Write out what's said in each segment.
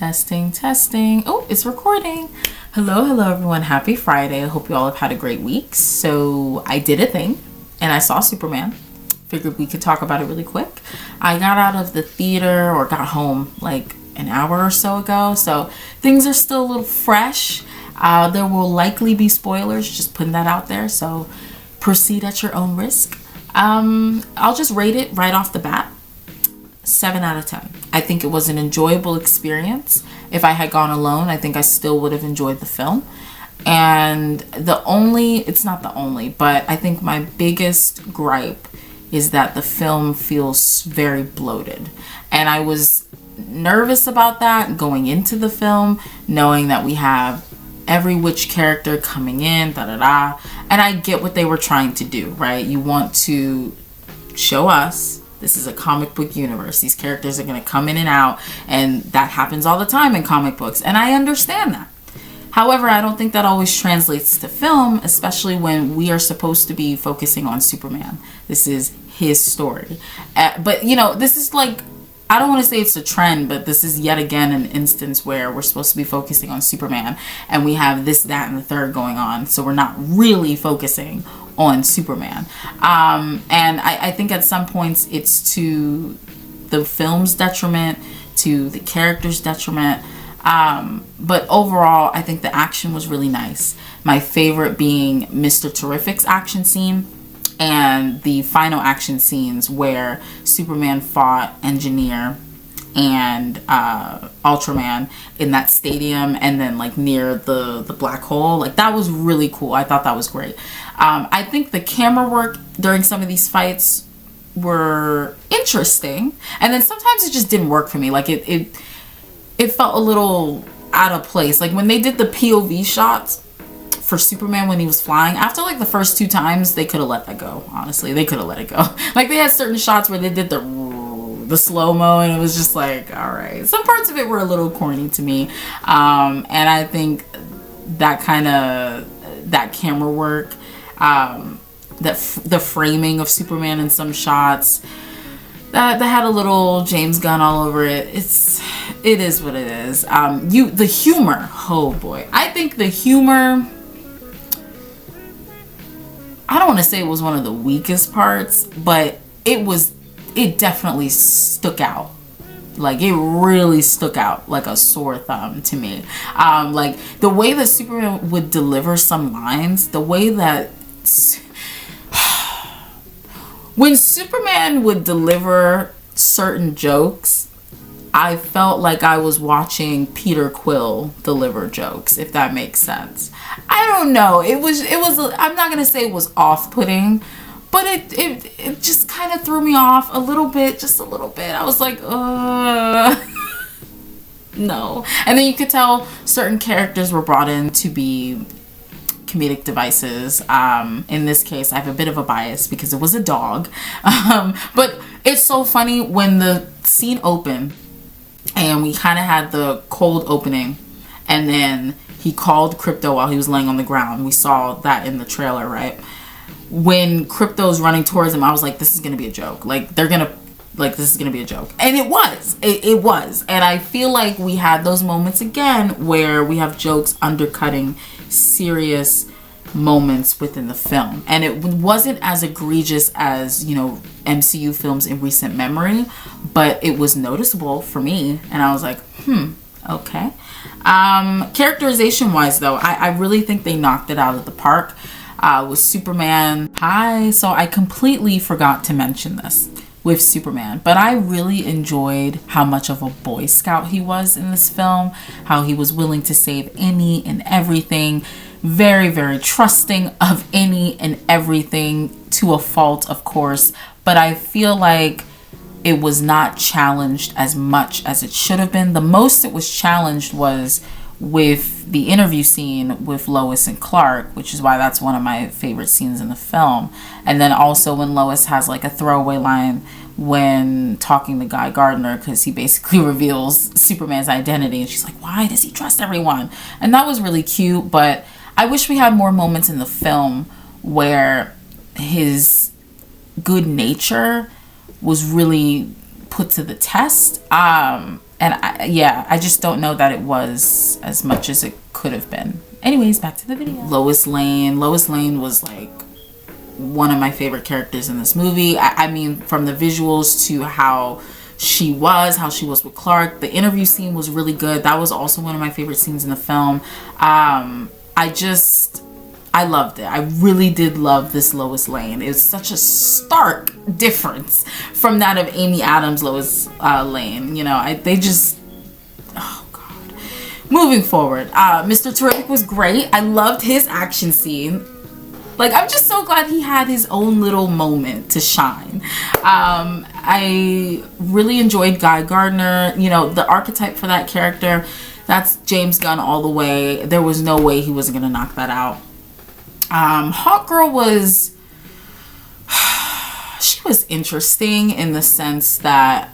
Testing, testing. Oh, it's recording. Hello, everyone. Happy Friday. I hope you all have had a great week. So I did a thing and I saw Superman. Figured we could talk about it really quick. I got out of the theater or got home like an hour or so ago. So things are still a little fresh. There will likely be spoilers, just putting that out there. So proceed at your own risk. I'll just rate it right off the bat. 7 out of 10. I think it was an enjoyable experience. If I had gone alone, I think I still would have enjoyed the film. And it's not the only, but I think my biggest gripe is that the film feels very bloated. And I was nervous about that going into the film, knowing that we have every which character coming in, and I get what they were trying to do, right? You want to show us this is a comic book universe. These characters are going to come in and out, and that happens all the time in comic books, and I understand that. However, I don't think that always translates to film, especially when we are supposed to be focusing on Superman. This is his story. But, this is like, I don't want to say it's a trend, but this is yet again an instance where we're supposed to be focusing on Superman, and we have this, that, and the third going on, so we're not really focusing on Superman. And I think at some points it's to the film's detriment, to the character's detriment. But overall, I think the action was really nice. My favorite being Mr. Terrific's action scene and the final action scenes where Superman fought Engineer and Ultraman in that stadium, and then like near the black hole. Like, that was really cool. I thought that was great. I think the camera work during some of these fights were interesting, and then sometimes it just didn't work for me. Like it felt a little out of place. Like when they did the POV shots for Superman when he was flying, after like the first 2 times, they could have let that go. Honestly, they could have let it go. Like they had certain shots where they did the slow-mo, and it was just like, all right. Some parts of it were a little corny to me. And I think that camera work, the framing of Superman in some shots, that had a little James Gunn all over it. It is what it is. The humor, oh boy. I think the humor, I don't want to say it was one of the weakest parts, but it definitely stuck out. Like, it really stuck out like a sore thumb to me. Like the way that Superman would deliver some lines, the way that when Superman would deliver certain jokes, I felt like I was watching Peter Quill deliver jokes, if that makes sense. I don't know. It was I'm not going to say it was off-putting, but it just kind of threw me off a little bit, just a little bit. I was like, no. And then you could tell certain characters were brought in to be comedic devices. In this case, I have a bit of a bias because it was a dog. But it's so funny when the scene opened and we kind of had the cold opening, and then he called Krypto while he was laying on the ground. We saw that in the trailer, right? When Krypto's running towards him, I was like, this is going to be a joke. Like, this is going to be a joke. And it was. It was. And I feel like we had those moments again where we have jokes undercutting serious moments within the film. And it wasn't as egregious as, MCU films in recent memory, but it was noticeable for me. And I was like, okay. Characterization wise though, I really think they knocked it out of the park. With Superman. So I completely forgot to mention this with Superman, but I really enjoyed how much of a Boy Scout he was in this film, how he was willing to save any and everything, very, very trusting of any and everything, to a fault, of course, but I feel like it was not challenged as much as it should have been. The most it was challenged was with the interview scene with Lois and Clark, which is why that's one of my favorite scenes in the film. And then also when Lois has like a throwaway line when talking to Guy Gardner, because he basically reveals Superman's identity, and she's like, why does he trust everyone? And that was really cute, but I wish we had more moments in the film where his good nature was really put to the test. And yeah, I just don't know that it was as much as it could have been. Anyways, back to the video. Lois Lane was like one of my favorite characters in this movie. I mean, from the visuals to how she was with Clark. The interview scene was really good. That was also one of my favorite scenes in the film. I loved it. I really did love this Lois Lane. It was such a stark difference from that of Amy Adams' Lois Lane. You know, they just, oh God. Moving forward, Mr. Terrific was great. I loved his action scene. Like, I'm just so glad he had his own little moment to shine. I really enjoyed Guy Gardner. You know, the archetype for that character, that's James Gunn all the way. There was no way he wasn't going to knock that out. Hawkgirl was, she was interesting in the sense that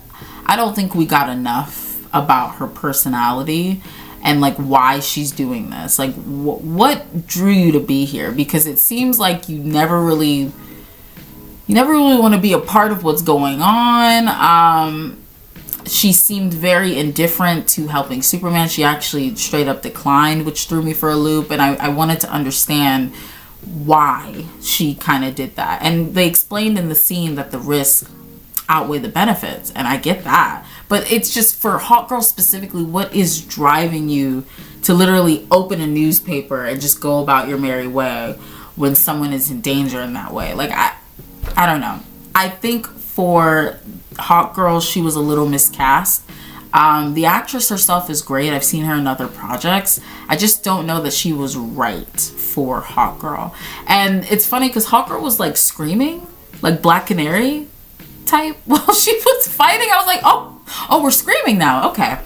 I don't think we got enough about her personality and like why she's doing this. Like what drew you to be here? Because it seems like you never really want to be a part of what's going on. She seemed very indifferent to helping Superman. She actually straight up declined, which threw me for a loop. And I wanted to understand why she kind of did that. And they explained in the scene that the risks outweigh the benefits. And I get that. But it's just for Hawkgirl specifically, what is driving you to literally open a newspaper and just go about your merry way when someone is in danger in that way? Like, I don't know. I think for Hawkgirl, she was a little miscast. The actress herself is great. I've seen her in other projects. I just don't know that she was right for Hawkgirl. And it's funny because Hawkgirl was like screaming, like Black Canary type while she was fighting. I was like, oh, we're screaming now. Okay.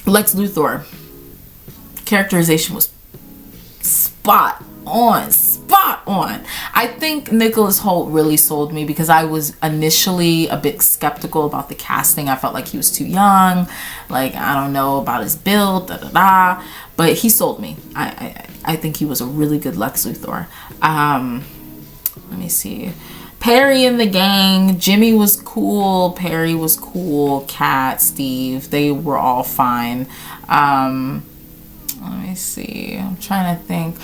Lex Luthor characterization was spot on. I think Nicholas Hoult really sold me because I was initially a bit skeptical about the casting. I felt like he was too young. Like, I don't know about his build, but he sold me. I think he was a really good Lex Luthor. Let me see. Perry and the gang. Jimmy was cool. Perry was cool. Kat, Steve, they were all fine. Let me see. I'm trying to think.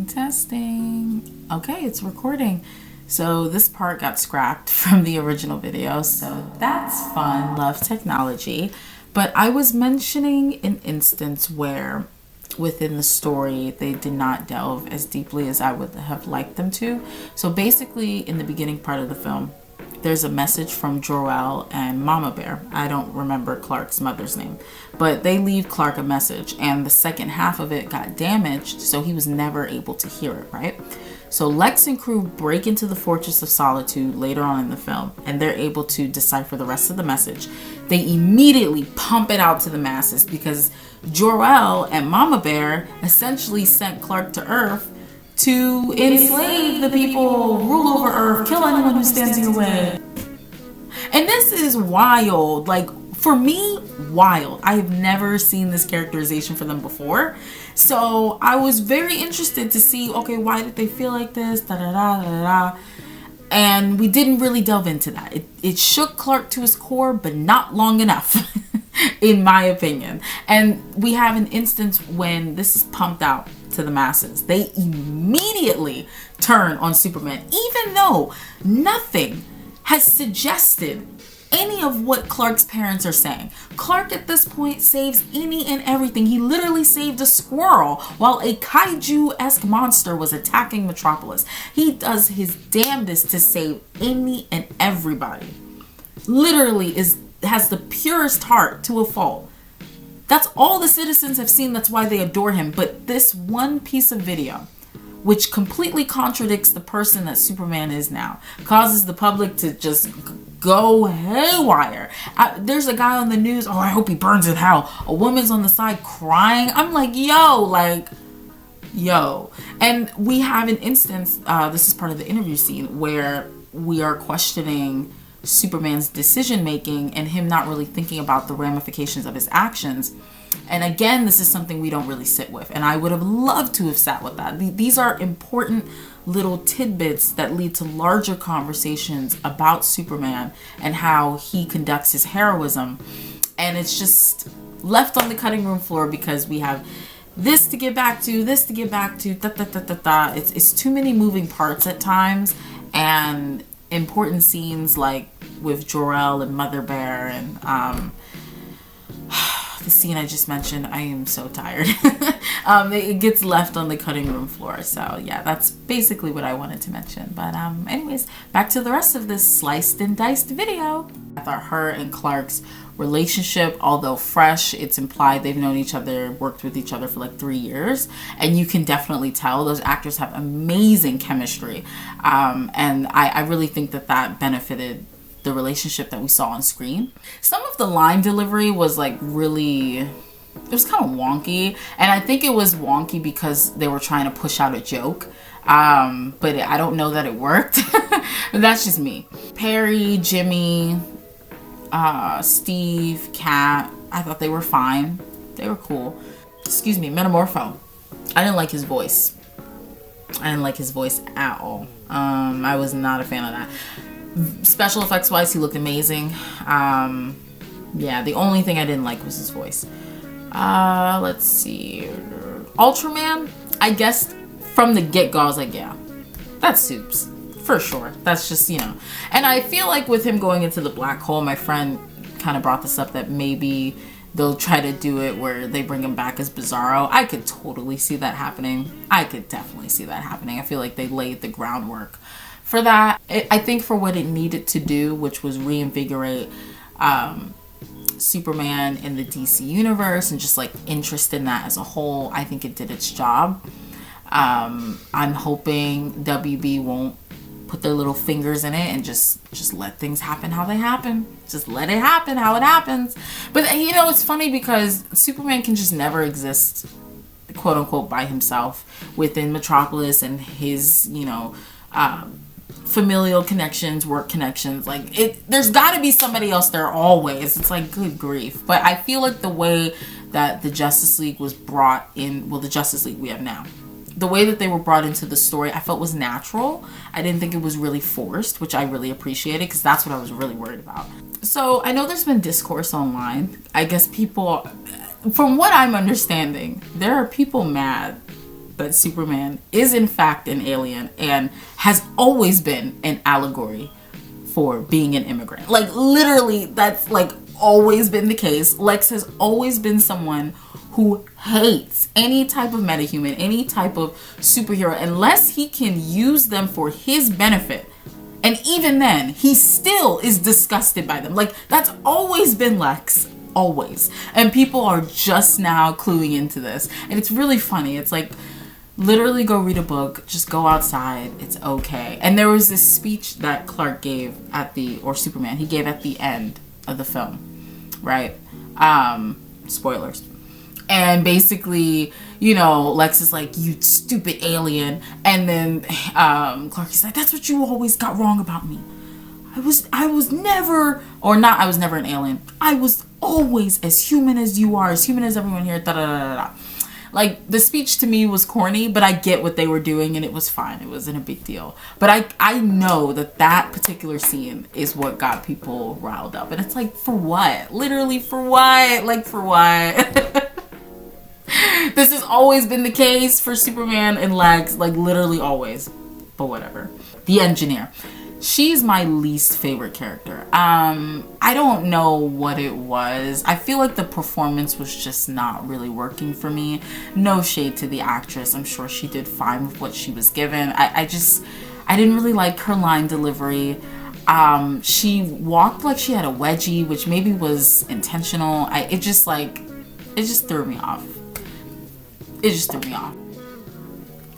Testing. Okay, it's recording. So this part got scrapped from the original video, so that's fun. Love technology. But I was mentioning an instance where within the story they did not delve as deeply as I would have liked them to. So basically in the beginning part of the film, there's a message from Jor-El and Mama Bear. I don't remember Clark's mother's name, but they leave Clark a message, and the second half of it got damaged, so he was never able to hear it, right? So Lex and crew break into the Fortress of Solitude later on in the film, and they're able to decipher the rest of the message. They immediately pump it out to the masses because Jor-El and Mama Bear essentially sent Clark to Earth to enslave the people, rule over Earth, kill anyone who stands in your way. And this is wild. Like, for me, wild. I have never seen this characterization for them before. So I was very interested to see, okay, why did they feel like this? And we didn't really delve into that. It shook Clark to his core, but not long enough, in my opinion. And we have an instance when this is pumped out to the masses. They immediately turn on Superman, even though nothing has suggested any of what Clark's parents are saying. Clark at this point saves any and everything. He literally saved a squirrel while a kaiju-esque monster was attacking Metropolis. He does his damnedest to save any and everybody. Literally has the purest heart to a fault. That's all the citizens have seen. That's why they adore him. But this one piece of video, which completely contradicts the person that Superman is now, causes the public to just go haywire. There's a guy on the news, I hope he burns in hell. A woman's on the side crying. I'm like, yo. And we have an instance, this is part of the interview scene, where we are questioning Superman's decision making and him not really thinking about the ramifications of his actions. And again, this is something we don't really sit with, and I would have loved to have sat with that. These are important little tidbits that lead to larger conversations about Superman and how he conducts his heroism. And it's just left on the cutting room floor because we have this to get back to, It's too many moving parts at times, and important scenes like with Jor-El and Mother Bear and the scene I just mentioned. I am so tired. It gets left on the cutting room floor. So yeah, that's basically what I wanted to mention. But anyways, back to the rest of this sliced and diced video. I thought her and Clark's relationship, although fresh, it's implied they've known each other, worked with each other for like 3 years, and you can definitely tell those actors have amazing chemistry. And I really think that benefited the relationship that we saw on screen. Some of the line delivery was like really, it was kind of wonky, and I think it was wonky because they were trying to push out a joke, but I don't know that it worked. But that's just me. Perry, Jimmy, Steve, Kat, I thought they were fine. They were cool. Excuse me, Metamorpho. I didn't like his voice. I didn't like his voice at all. I was not a fan of that. Special effects wise, he looked amazing. Yeah, the only thing I didn't like was his voice. Let's see. Ultraman, I guess from the get-go I was like, yeah, that's Supes for sure. That's just, you know. And I feel like with him going into the black hole, my friend kind of brought this up, that maybe they'll try to do it where they bring him back as Bizarro. I could totally see that happening. I could definitely see that happening. I feel like they laid the groundwork for that. I think for what it needed to do, which was reinvigorate Superman in the DC universe and just like interest in that as a whole, I think it did its job. I'm hoping WB won't put their little fingers in it and just let things happen how they happen. Just let it happen how it happens. But you know, it's funny because Superman can just never exist, quote unquote, by himself within Metropolis and his, you know, familial connections, work connections. Like, there's got to be somebody else there always. It's like, good grief. But I feel like the way that the Justice League was brought in, well, the Justice League we have now, the way that they were brought into the story, I felt was natural. I didn't think it was really forced, which I really appreciated because that's what I was really worried about. So I know there's been discourse online. I guess people, from what I'm understanding, there are people mad that Superman is in fact an alien and has always been an allegory for being an immigrant. Like, literally, that's like always been the case. Lex has always been someone who hates any type of metahuman, any type of superhero, unless he can use them for his benefit. And even then, he still is disgusted by them. Like, that's always been Lex. Always. And people are just now cluing into this. And it's really funny. It's like, literally go read a book, just go outside, it's okay. And there was this speech that Clark gave or Superman, he gave at the end of the film, right? Spoilers. And basically, you know, Lex is like, you stupid alien. And then Clark is like, that's what you always got wrong about me. I was never an alien. I was always as human as you are, as human as everyone here, da da da da. Like, the speech to me was corny, but I get what they were doing and it was fine. It wasn't a big deal. But I know that particular scene is what got people riled up. And it's like, for what? Literally, for what? Like, for what? This has always been the case for Superman and Lex. Like, literally always. But whatever. The Engineer. She's my least favorite character. I don't know what it was. I feel like the performance was just not really working for me. No shade to the actress. I'm sure she did fine with what she was given. I didn't really like her line delivery. She walked like she had a wedgie, which maybe was intentional. It just threw me off. It just threw me off.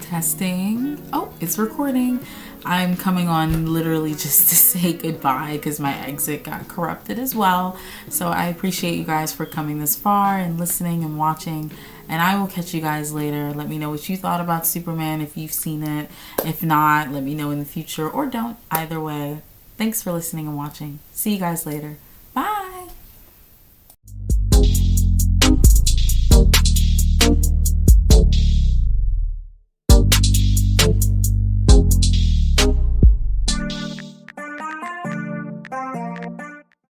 Testing. Oh, it's recording. I'm coming on literally just to say goodbye because my exit got corrupted as well. So I appreciate you guys for coming this far and listening and watching. And I will catch you guys later. Let me know what you thought about Superman if you've seen it. If not, let me know in the future or don't. Either way, thanks for listening and watching. See you guys later.